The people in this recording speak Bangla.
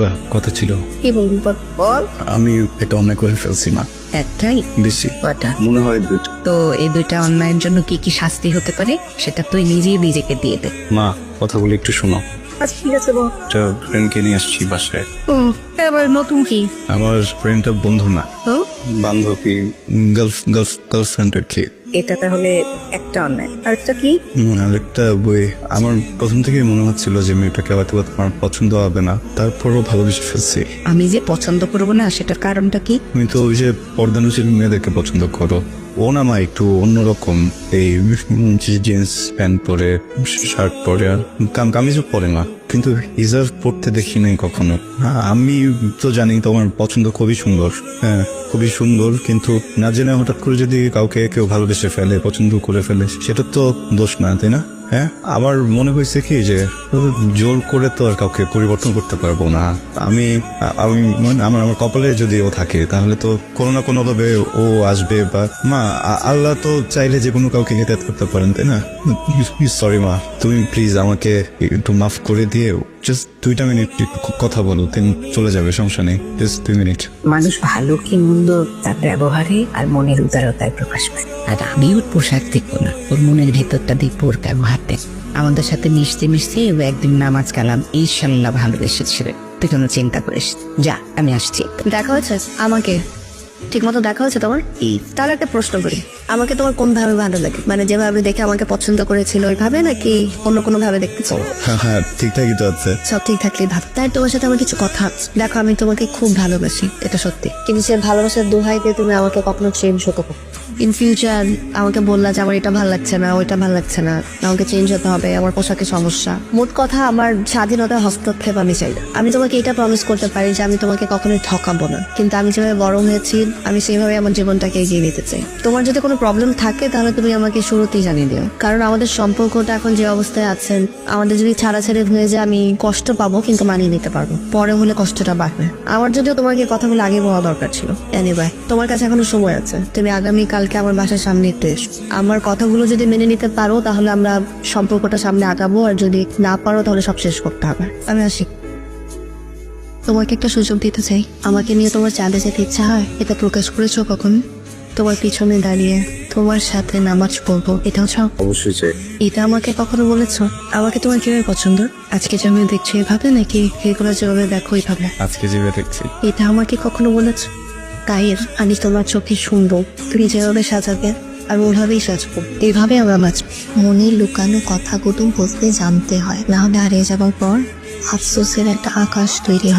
বাহ, কথা ছিল। কি বলবি বল। আমি এটা অন্যায় করে ফেলছি মা। একটাই বেশি কটা? মনে হয় দুটো। তো এই দুইটা অন্যায়ের জন্য কি কি শাস্তি হতে পারে সেটা তুই নিজেই নিজেকে দিয়ে দে। মা, কথাগুলো একটু শোনো। আচ্ছা ঠিক আছে বল। একটা ফ্রেন্ডকে নিয়ে আসছি বাসায়। এবার নতুন কি? আমার ফ্রেন্ডটা বন্ধু না, তো বান্ধবী, গার্লফ্রেন্ডের কি। এটা তাহলে একটা অন্যায়, আর একটা কি? আরেকটা বই। আমার প্রথম থেকেই মনে হচ্ছিল যে মেয়েটাকে হয়তো আমার পছন্দ হবে না, তারপরও ভালোবেসে ফেলছি। আমি যে পছন্দ করবো না সেটার কারণটা কি? তুমি তো ওই যে পর্দানুশীল মেয়েদেরকে পছন্দ করো। ও না মা একটু অন্যরকম, এই জিন্স প্যান্ট পরে, শার্ট পরে, আর কামিজও পরে না, কিন্তু হিজাব পড়তে দেখি নাই কখনো। হ্যাঁ, আমি তো জানি তোমার পছন্দ খুবই সুন্দর, হ্যাঁ খুবই সুন্দর, কিন্তু না জেনে হঠাৎ করে যদি কাউকে কেউ ভালোবেসে ফেলে, পছন্দ করে ফেলে, সেটা তো দোষ না, তাই না? হ্যাঁ, আমার মনে হয়েছে কি যে জোর করে তো আর কাউকে পরিবর্তন করতে পারবো না। আমি আমি আমার কপালে যদি ও থাকে তাহলে তো কোনো না কোনো ভাবে ও আসবে। বা মা, আল্লাহ তো চাইলে যে কোনো কাউকে হেদায়েত করতে পারেন, তাই না? সরি মা, তুমি প্লিজ আমাকে একটু মাফ করে দিয়ে জাস্ট 2 মিনিট কথা বলো, দেন চলে যাবে, সমস্যা নেই, জাস্ট 2 মিনিট। মানুষ ভালো কি মন্দ তার ব্যবহারে আর মনের উদারতায় প্রকাশ পায়। আর আমি ওর পোশাক দেখবো না, ওর মনের ভেতরটা দেখবো, ওর ব্যবহার দেখ। আমাদের সাথে মিশতে মিশতে ও একদিন নামাজ কালাম ইনশাল্লাহ ভালোবেসেছিল। তুই কোনো চিন্তা করিস, যা আমি আসছি। দেখা হয়েছে আমাকে ঠিক মতো দেখা হয়েছে তোমার? তাহলে একটা প্রশ্ন করি, আমাকে তোমার কোন ভাবে ভালো লাগে? মানে যেভাবে দেখে আমাকে পছন্দ করেছিল ওইভাবে, নাকি অন্য কোনো ভাবে দেখতেছো? হ্যাঁ, ঠিকঠাকই তো আছে। সব ঠিক থাকলে ভাব। তাই তোমার সাথে আমার কিছু কথা আছে। দেখো, আমি তোমাকে খুব ভালোবাসি, এটা সত্যি, কিন্তু সে ভালোবাসার দোহাই দিয়ে তুমি আমাকে কখনো চেঞ্জ হতে পারো। ইন ফিউচার আমাকে বললা যে আমার এটা ভালো লাগছে না, ওইটা ভালো লাগছে না, আমাকে চেঞ্জ হতে হবে, আমার পোশাকে সমস্যা। মোট কথা, আমার স্বাধীনতার হস্তক্ষেপ আমি চাই না। আমি তোমাকে এটা প্রমিস করতে পারি যে আমি তোমাকে কখনোই ঠকাবো না, কিন্তু আমি যেভাবে বড় হয়েছি আমি সেভাবে আমার জীবনটাকে এগিয়ে নিতে চাই। তোমার যদি কোনো প্রবলেম থাকে তাহলে তুমি আমাকে শুরুতেই জানিয়ে দিও, কারণ আমাদের সম্পর্কটা এখন যে অবস্থায় আছেন, আমাদের যদি ছাড়াছাড়ি হয়ে যায় আমি কষ্ট পাবো, কিন্তু মানিয়ে নিতে পারবো। পরে হলে কষ্টটা বাড়বে। আমার যদিও তোমাকে কথাগুলো আগে বলা দরকার ছিল। এনিওয়ে, তোমার কাছে এখনো সময় আছে। তুমি আগামী কালকে আমার বাসার সামনে একটু এসো। আমার কথাগুলো যদি মেনে নিতে পারো তাহলে আমরা সম্পর্কটা সামনে আগাবো, আর যদি না পারো তাহলে সব শেষ করতে হবে। আমি আসি। তোমাকে একটা সুযোগ দিতে চাই। আমাকে নিয়ে তোমার চাঁদে যেতে ইচ্ছা হয়, এটা প্রকাশ করেছো কখন? তোমার পিছনে দাঁড়িয়ে তোমার সাথে নামাজ পড়বো, এটাও চাও? অবশ্যই চাই। এটা আমাকে কখনো বলেছো? আমাকে তোমার কিভাবে পছন্দ? আজকে যেভাবে দেখছো এভাবে, নাকি এগুলো যেভাবে দেখো এইভাবে? আজকে যেভাবে দেখছি। এটা আমাকে কখনো বলেছো? কায়ের, আমি তোমার চোখে শুনবো, তুমি যেভাবে সাজাবে আর ওভাবেই সাজবো, এইভাবে আমরা বাঁচবো। মনের লুকানো কথাগুলো বলতে জানতে হয়, না হলে হারিয়ে যাবার পর আফসোসের একটা আকাশ তৈরি হয়।